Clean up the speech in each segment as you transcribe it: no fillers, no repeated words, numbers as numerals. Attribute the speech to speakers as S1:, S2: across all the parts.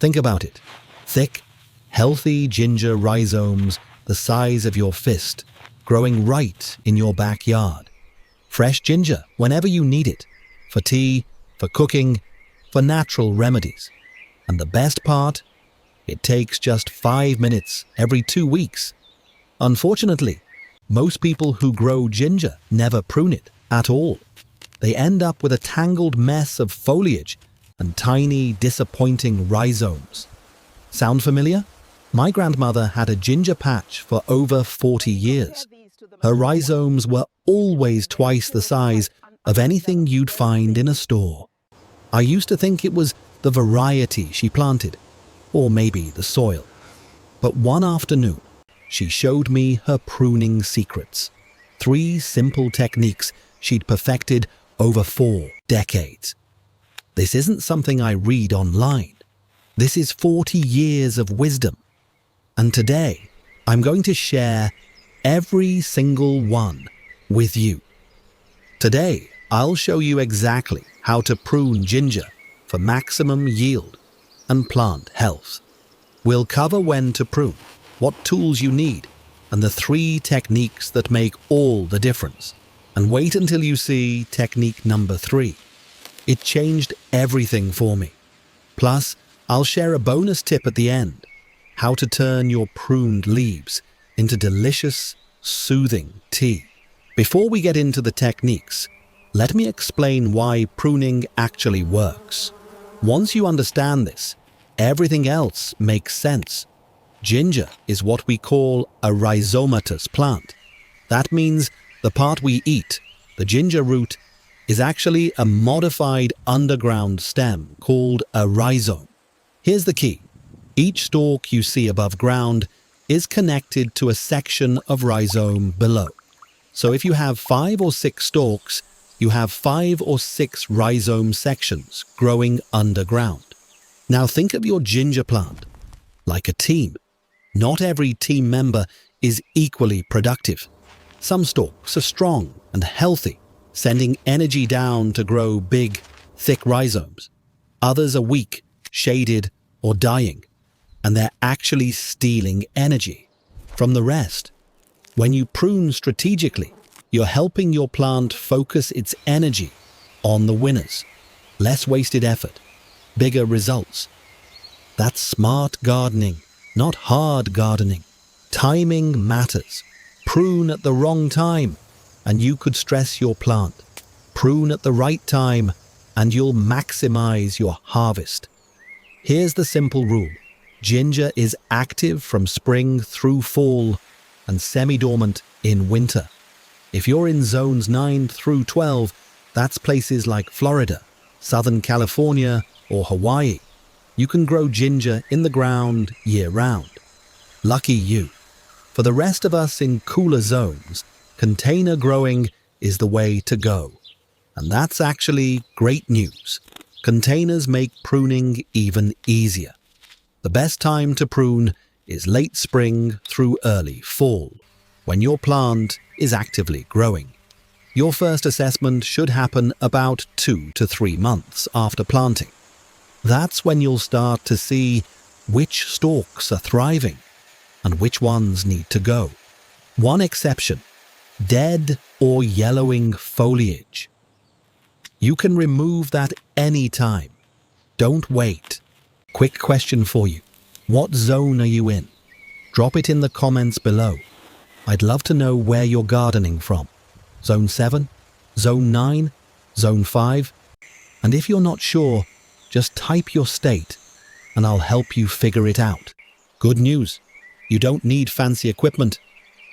S1: Think about it. Thick, healthy ginger rhizomes the size of your fist, growing right in your backyard. Fresh ginger whenever you need it, for tea, for cooking, for natural remedies. And the best part? It takes just 5 minutes every 2 weeks. Unfortunately, most people who grow ginger never prune it at all. They end up with a tangled mess of foliage and tiny, disappointing rhizomes. Sound familiar? My grandmother had a ginger patch for over 40 years. Her rhizomes were always twice the size of anything you'd find in a store. I used to think it was the variety she planted, or maybe the soil. But one afternoon, she showed me her pruning secrets. 3 simple techniques she'd perfected over 4 decades. This isn't something I read online. This is 40 years of wisdom. And today, I'm going to share every single one with you. Today, I'll show you exactly how to prune ginger for maximum yield and plant health. We'll cover when to prune, what tools you need, and the 3 techniques that make all the difference. And wait until you see technique number 3. It changed everything for me. Plus, I'll share a bonus tip at the end: how to turn your pruned leaves into delicious, soothing tea. Before we get into the techniques, let me explain why pruning actually works. Once you understand this, everything else makes sense. Ginger is what we call a rhizomatous plant. That means the part we eat, the ginger root, is actually a modified underground stem called a rhizome. Here's the key. Each stalk you see above ground is connected to a section of rhizome below. So if you have 5 or 6 stalks, you have 5 or 6 rhizome sections growing underground. Now think of your ginger plant like a team. Not every team member is equally productive. Some stalks are strong and healthy, sending energy down to grow big, thick rhizomes. Others are weak, shaded, or dying, and they're actually stealing energy from the rest. When you prune strategically, you're helping your plant focus its energy on the winners. Less wasted effort, bigger results. That's smart gardening, not hard gardening. Timing matters. Prune at the wrong time, and you could stress your plant. Prune at the right time, and you'll maximize your harvest. Here's the simple rule. Ginger is active from spring through fall and semi-dormant in winter. If you're in zones 9 through 12, that's places like Florida, Southern California, or Hawaii. You can grow ginger in the ground year-round. Lucky you. For the rest of us in cooler zones, container growing is the way to go. And that's actually great news. Containers make pruning even easier. The best time to prune is late spring through early fall, when your plant is actively growing. Your first assessment should happen about 2 to 3 months after planting. That's when you'll start to see which stalks are thriving and which ones need to go. One exception: dead or yellowing foliage. You can remove that any time. Don't wait. Quick question for you. What zone are you in? Drop it in the comments below. I'd love to know where you're gardening from. Zone 7? Zone 9? Zone 5? And if you're not sure, just type your state and I'll help you figure it out. Good news. You don't need fancy equipment.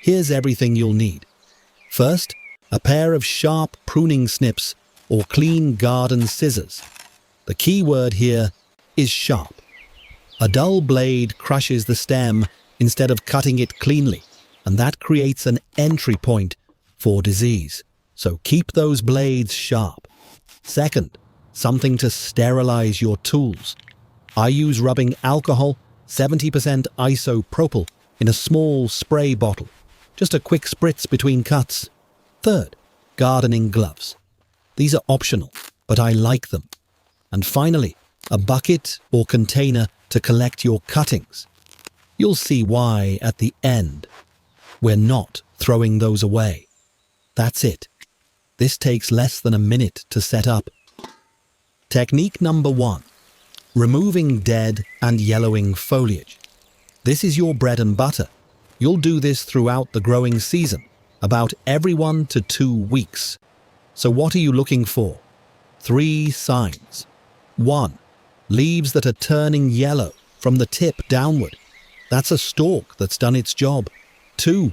S1: Here's everything you'll need. First, a pair of sharp pruning snips or clean garden scissors. The key word here is sharp. A dull blade crushes the stem instead of cutting it cleanly, and that creates an entry point for disease. So keep those blades sharp. Second, something to sterilize your tools. I use rubbing alcohol, 70% isopropyl, in a small spray bottle. Just a quick spritz between cuts. Third, gardening gloves. These are optional, but I like them. And finally, a bucket or container to collect your cuttings. You'll see why at the end. We're not throwing those away. That's it. This takes less than a minute to set up. Technique number 1. Removing dead and yellowing foliage. This is your bread and butter. You'll do this throughout the growing season, about every 1 to 2 weeks. So what are you looking for? 3 signs. 1. Leaves that are turning yellow from the tip downward. That's a stalk that's done its job. 2.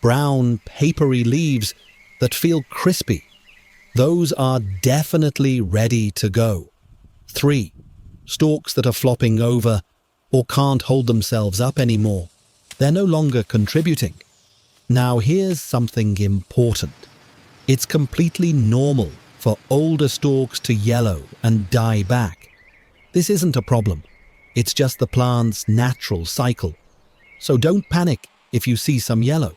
S1: Brown, papery leaves that feel crispy. Those are definitely ready to go. 3. Stalks that are flopping over or can't hold themselves up anymore. They're no longer contributing. Now here's something important. It's completely normal for older stalks to yellow and die back. This isn't a problem. It's just the plant's natural cycle. So don't panic if you see some yellow.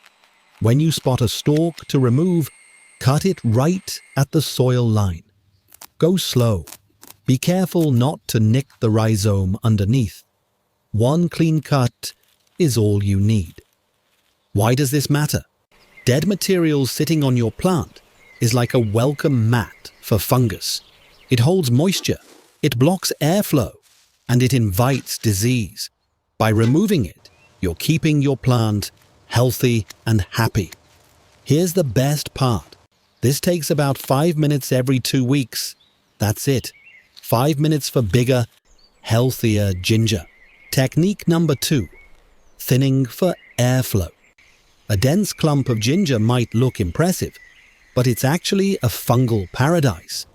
S1: When you spot a stalk to remove, cut it right at the soil line. Go slow. Be careful not to nick the rhizome underneath. 1 clean cut is all you need. Why does this matter? Dead material sitting on your plant is like a welcome mat for fungus. It holds moisture, it blocks airflow, and it invites disease. By removing it, you're keeping your plant healthy and happy. Here's the best part. This takes about 5 minutes every 2 weeks. That's it. 5 minutes for bigger, healthier ginger. Technique number 2. Thinning for airflow. A dense clump of ginger might look impressive, but it's actually a fungal paradise.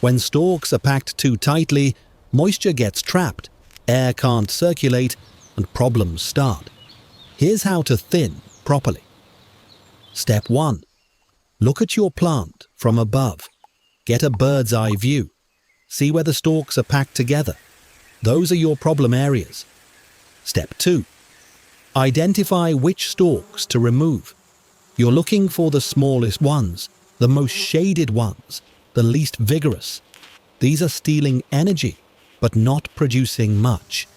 S1: When stalks are packed too tightly, moisture gets trapped, air can't circulate, and problems start. Here's how to thin properly. Step 1. Look at your plant from above. Get a bird's eye view. See where the stalks are packed together. Those are your problem areas. Step 2. Identify which stalks to remove. You're looking for the smallest ones, the most shaded ones, the least vigorous. These are stealing energy, but not producing much.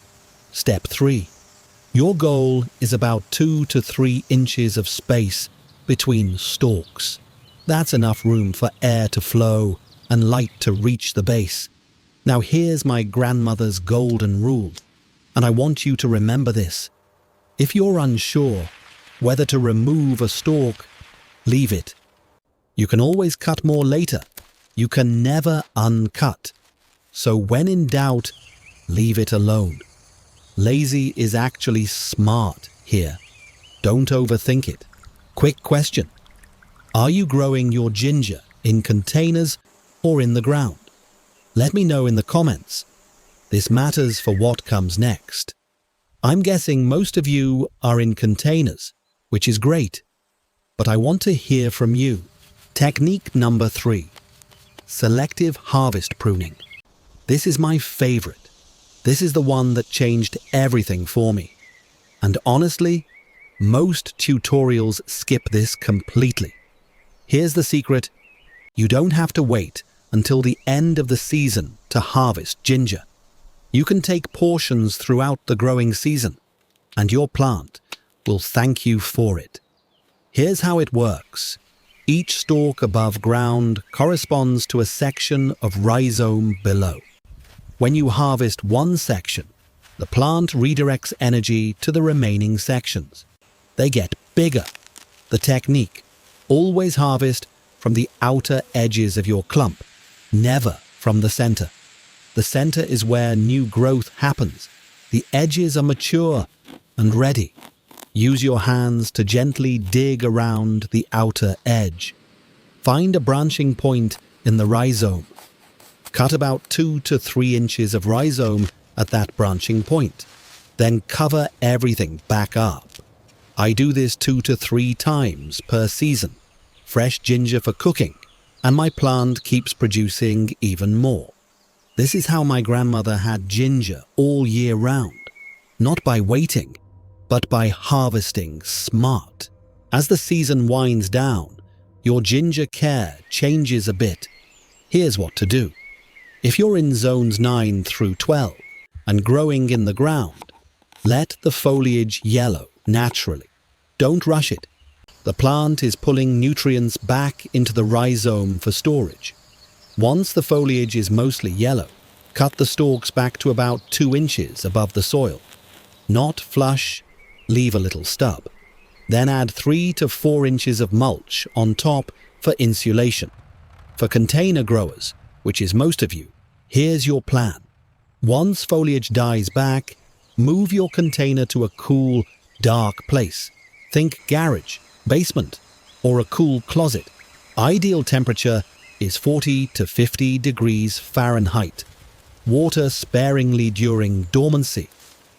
S1: Step 3. Your goal is about 2 to 3 inches of space between stalks. That's enough room for air to flow and light to reach the base. Now here's my grandmother's golden rule, and I want you to remember this. If you're unsure whether to remove a stalk, leave it. You can always cut more later. You can never uncut. So when in doubt, leave it alone. Lazy is actually smart here. Don't overthink it. Quick question. Are you growing your ginger in containers or in the ground? Let me know in the comments. This matters for what comes next. I'm guessing most of you are in containers, which is great. But I want to hear from you. Technique number 3. Selective harvest pruning. This is my favorite. This is the one that changed everything for me. And honestly, most tutorials skip this completely. Here's the secret. You don't have to wait until the end of the season to harvest ginger. You can take portions throughout the growing season, and your plant will thank you for it. Here's how it works. Each stalk above ground corresponds to a section of rhizome below. When you harvest one section, the plant redirects energy to the remaining sections. They get bigger. The technique: always harvest from the outer edges of your clump, never from the center. The center is where new growth happens. The edges are mature and ready. Use your hands to gently dig around the outer edge. Find a branching point in the rhizome. Cut about 2 to 3 inches of rhizome at that branching point. Then cover everything back up. I do this 2 to 3 times per season. Fresh ginger for cooking, and my plant keeps producing even more. This is how my grandmother had ginger all year round. Not by waiting, but by harvesting smart. As the season winds down, your ginger care changes a bit. Here's what to do. If you're in zones 9 through 12, and growing in the ground. Let the foliage yellow naturally. Don't rush it. The plant is pulling nutrients back into the rhizome for storage. Once the foliage is mostly yellow, cut the stalks back to about 2 inches above the soil. Not flush, leave a little stub. Then add 3 to 4 inches of mulch on top for insulation. For container growers, which is most of you, here's your plan. Once foliage dies back, move your container to a cool, dark place. Think garage, basement, or a cool closet. Ideal temperature is 40 to 50 degrees Fahrenheit. Water sparingly during dormancy,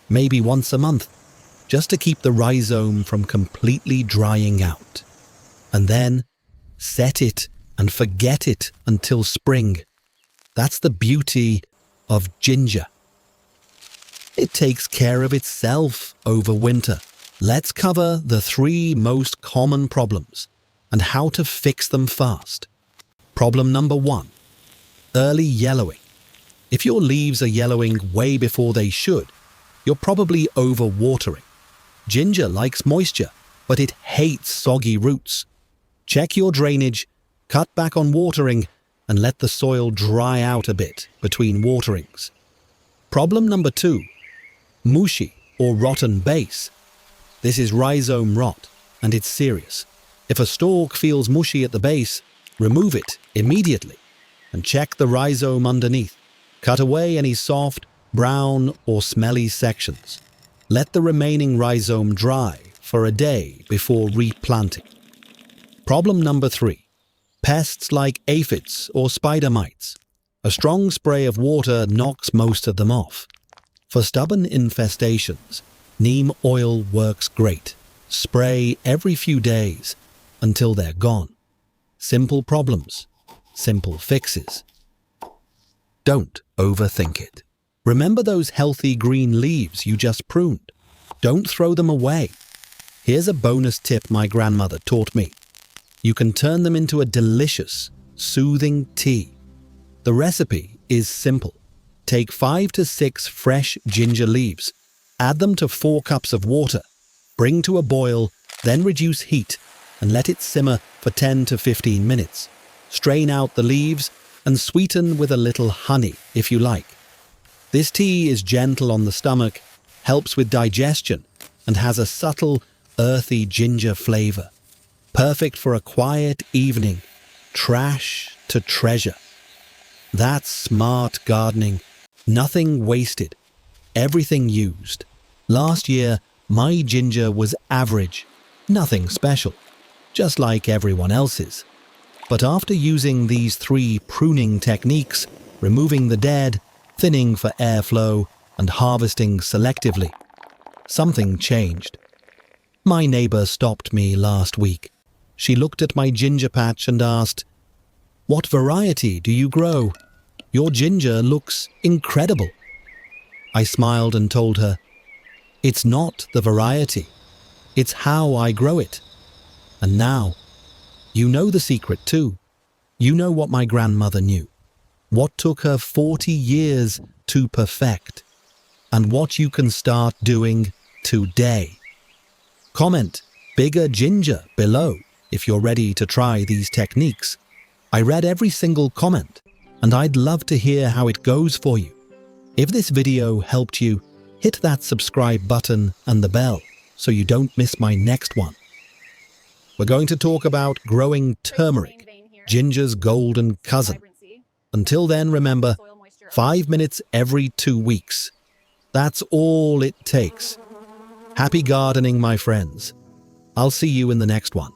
S1: maybe once a month, just to keep the rhizome from completely drying out. And then set it and forget it until spring. That's the beauty of ginger. It takes care of itself over winter. Let's cover the 3 most common problems and how to fix them fast. Problem number 1. Early yellowing. If your leaves are yellowing way before they should, you're probably overwatering. Ginger likes moisture, but it hates soggy roots. Check your drainage, cut back on watering, and let the soil dry out a bit between waterings. Problem number 2. Mushy or rotten base. This is rhizome rot, and it's serious. If a stalk feels mushy at the base, remove it immediately and check the rhizome underneath. Cut away any soft, brown, or smelly sections. Let the remaining rhizome dry for a day before replanting. Problem number 3. Pests like aphids or spider mites. A strong spray of water knocks most of them off. For stubborn infestations, neem oil works great. Spray every few days until they're gone. Simple problems, simple fixes. Don't overthink it. Remember those healthy green leaves you just pruned? Don't throw them away. Here's a bonus tip my grandmother taught me. You can turn them into a delicious, soothing tea. The recipe is simple. Take 5 to 6 fresh ginger leaves, add them to 4 cups of water, bring to a boil, then reduce heat and let it simmer for 10 to 15 minutes. Strain out the leaves and sweeten with a little honey if you like. This tea is gentle on the stomach, helps with digestion, and has a subtle, earthy ginger flavor. Perfect for a quiet evening. Trash to treasure. That's smart gardening. Nothing wasted. Everything used. Last year, my ginger was average. Nothing special. Just like everyone else's. But after using these 3 pruning techniques, removing the dead, thinning for airflow, and harvesting selectively, something changed. My neighbor stopped me last week. She looked at my ginger patch and asked, "What variety do you grow? Your ginger looks incredible." I smiled and told her, "It's not the variety. It's how I grow it." And now, you know the secret too. You know what my grandmother knew. What took her 40 years to perfect. And what you can start doing today. Comment "bigger ginger" below if you're ready to try these techniques. I read every single comment, and I'd love to hear how it goes for you. If this video helped you, hit that subscribe button and the bell so you don't miss my next one. We're going to talk about growing turmeric, ginger's golden cousin. Until then, remember, 5 minutes every 2 weeks. That's all it takes. Happy gardening, my friends. I'll see you in the next one.